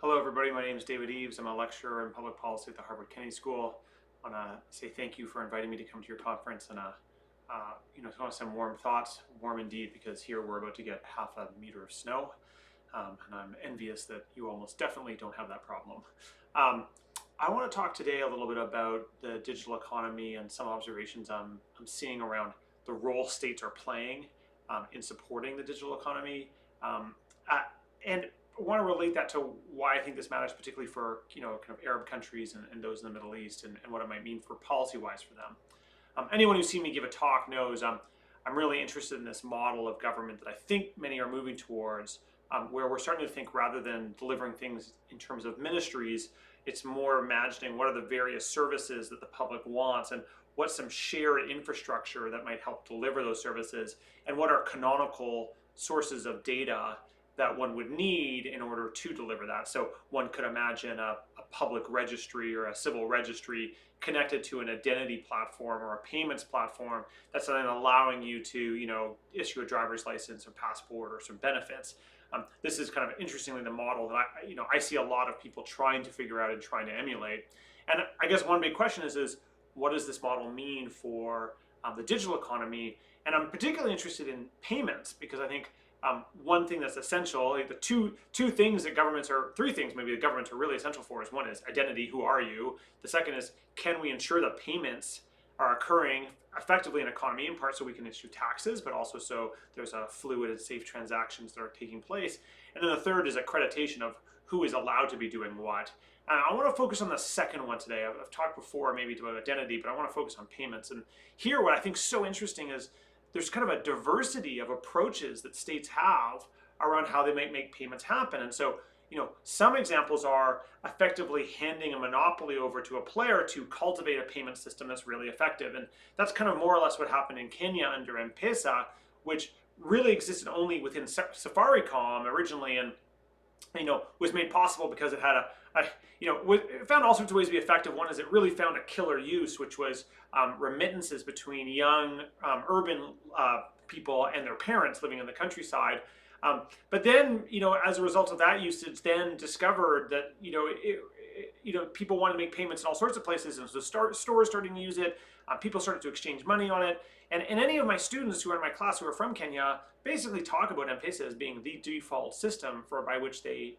Hello everybody, my name is David Eves. I'm a lecturer in public policy at the Harvard Kennedy School. I want to say thank you for inviting me to come to your conference and I want to send warm thoughts, warm indeed, because here we're about to get half a meter of snow, and I'm envious that you almost definitely don't have that problem. I want to talk today a little bit about the digital economy and some observations I'm seeing around the role states are playing in supporting the digital economy, and I want to relate that to why I think this matters, particularly for kind of Arab countries and those in the Middle East, and what it might mean for policy-wise for them. Anyone who's seen me give a talk knows I'm really interested in this model of government that I think many are moving towards, where we're starting to think rather than delivering things in terms of ministries, it's more imagining what are the various services that the public wants and what's some shared infrastructure that might help deliver those services, and what are canonical sources of data that one would need in order to deliver that. So one could imagine a public registry or a civil registry connected to an identity platform or a payments platform that's then allowing you to issue a driver's license or passport or some benefits. This is kind of interestingly the model that I see a lot of people trying to figure out and trying to emulate. And I guess one big question is what does this model mean for the digital economy? And I'm particularly interested in payments because I think one thing that's essential, the two things that governments are, three things maybe that governments are really essential for is one is identity, who are you? The second is, can we ensure that payments are occurring effectively in economy, in part so we can issue taxes, but also so there's a fluid and safe transactions that are taking place. And then the third is accreditation of who is allowed to be doing what. And I want to focus on the second one today. I've talked before maybe about identity, but I want to focus on payments. And here what I think is so interesting is there's kind of a diversity of approaches that states have around how they might make payments happen. And so, some examples are effectively handing a monopoly over to a player to cultivate a payment system that's really effective. And that's kind of more or less what happened in Kenya under M-Pesa, which really existed only within Safaricom originally, and was made possible because it had it found all sorts of ways to be effective. One is it really found a killer use, which was remittances between young urban people and their parents living in the countryside. But then, as a result of that usage, then discovered that people want to make payments in all sorts of places, and so stores starting to use it. People started to exchange money on it, and any of my students who are in my class who are from Kenya basically talk about M-Pesa as being the default system by which they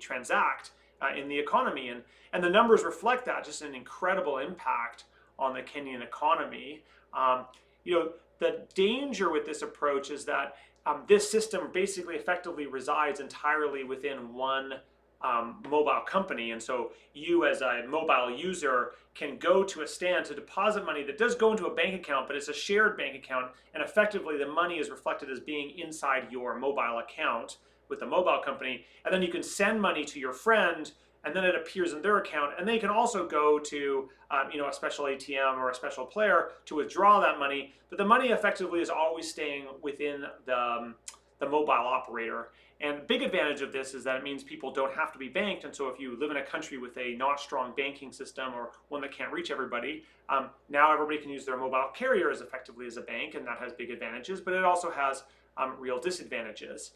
transact in the economy, and the numbers reflect that, just an incredible impact on the Kenyan economy. The danger with this approach is that this system basically effectively resides entirely within one mobile company, and so you as a mobile user can go to a stand to deposit money that does go into a bank account, but it's a shared bank account, and effectively the money is reflected as being inside your mobile account with the mobile company, and then you can send money to your friend and then it appears in their account, and they can also go to a special ATM or a special player to withdraw that money, but the money effectively is always staying within the mobile operator. And the big advantage of this is that it means people don't have to be banked, and so if you live in a country with a not strong banking system or one that can't reach everybody, now everybody can use their mobile carrier as effectively as a bank, and that has big advantages, but it also has real disadvantages.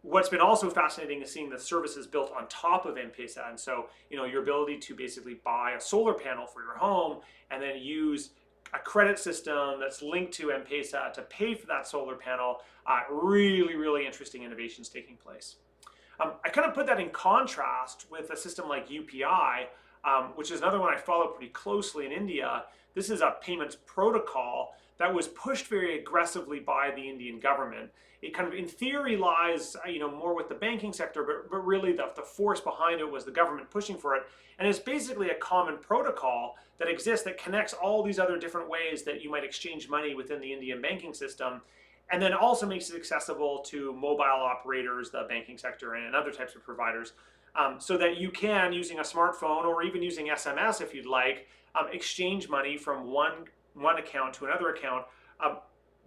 What's been also fascinating is seeing the services built on top of M-Pesa, and so your ability to basically buy a solar panel for your home and then use a credit system that's linked to M-Pesa to pay for that solar panel. Really, really interesting innovations taking place. I kind of put that in contrast with a system like UPI, which is another one I follow pretty closely in India. This is a payments protocol that was pushed very aggressively by the Indian government. It kind of, in theory, lies more with the banking sector, but really the force behind it was the government pushing for it. And it's basically a common protocol that exists that connects all these other different ways that you might exchange money within the Indian banking system, and then also makes it accessible to mobile operators, the banking sector, and other types of providers, so that you can, using a smartphone or even using SMS if you'd like, exchange money from one account to another account,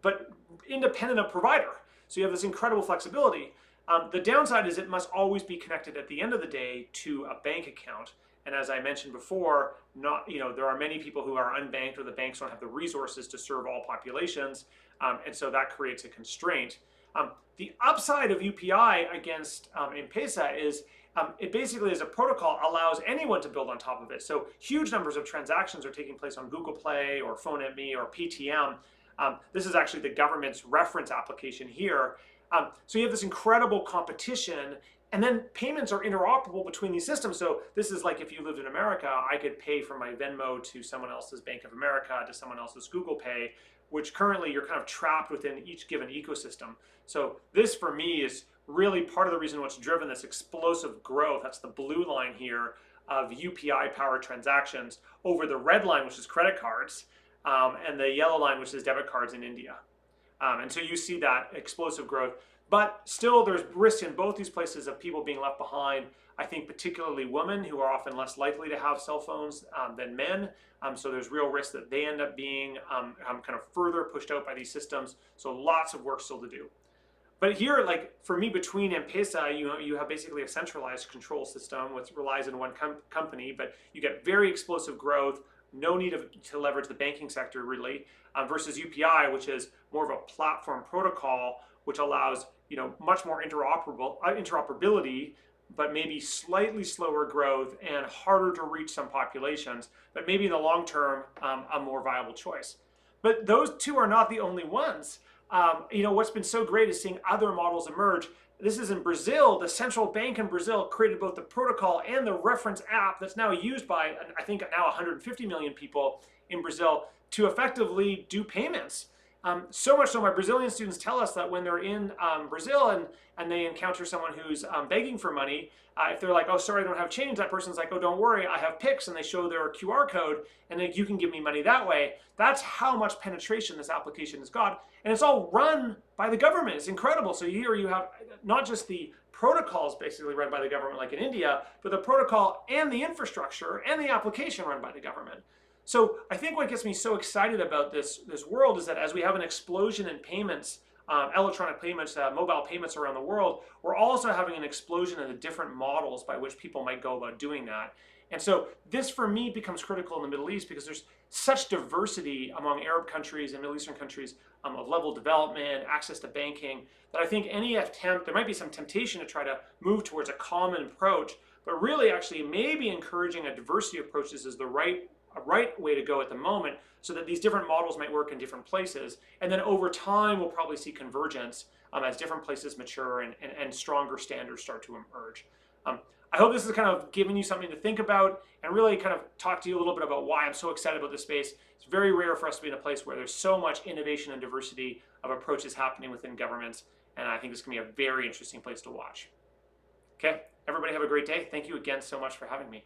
but independent of provider. So you have this incredible flexibility. The downside is it must always be connected at the end of the day to a bank account. And as I mentioned before, there are many people who are unbanked, or the banks don't have the resources to serve all populations, and so that creates a constraint. The upside of UPI against M-Pesa is it basically, as a protocol, allows anyone to build on top of it. So huge numbers of transactions are taking place on Google Play or PhoneMe or PTM. This is actually the government's reference application here. So you have this incredible competition, and then payments are interoperable between these systems. So this is like if you lived in America, I could pay from my Venmo to someone else's Bank of America, to someone else's Google Pay, which currently you're kind of trapped within each given ecosystem. So this, for me, is really part of the reason what's driven this explosive growth. That's the blue line here of UPI-powered transactions over the red line, which is credit cards, and the yellow line, which is debit cards in India. And so you see that explosive growth. But still, there's risk in both these places of people being left behind. I think particularly women, who are often less likely to have cell phones than men. So there's real risk that they end up being kind of further pushed out by these systems. So lots of work still to do. But here, like for me, between M-Pesa, you have basically a centralized control system which relies on one company, but you get very explosive growth, no need to leverage the banking sector really, versus UPI, which is more of a platform protocol, which allows much more interoperability, but maybe slightly slower growth and harder to reach some populations, but maybe in the long term, a more viable choice. But those two are not the only ones. What's been so great is seeing other models emerge. This is in Brazil. The central bank in Brazil created both the protocol and the reference app that's now used by, I think, now 150 million people in Brazil to effectively do payments. So much so, my Brazilian students tell us that when they're in Brazil and they encounter someone who's begging for money, if they're like, oh, sorry, I don't have change, that person's like, oh, don't worry, I have Pix, and they show their QR code, and then you can give me money that way. That's how much penetration this application has got, and it's all run by the government. It's incredible. So here you have not just the protocols basically run by the government like in India, but the protocol and the infrastructure and the application run by the government. So I think what gets me so excited about this world is that as we have an explosion in payments, electronic payments, mobile payments around the world, we're also having an explosion in the different models by which people might go about doing that. And so this, for me, becomes critical in the Middle East because there's such diversity among Arab countries and Middle Eastern countries of level of development, access to banking, that I think any attempt, there might be some temptation to try to move towards a common approach, but really actually maybe encouraging a diversity of approaches is the right way to go at the moment, so that these different models might work in different places. And then over time, we'll probably see convergence as different places mature and stronger standards start to emerge. I hope this has kind of given you something to think about and really kind of talk to you a little bit about why I'm so excited about this space. It's very rare for us to be in a place where there's so much innovation and diversity of approaches happening within governments. And I think this can be a very interesting place to watch. Okay, everybody have a great day. Thank you again so much for having me.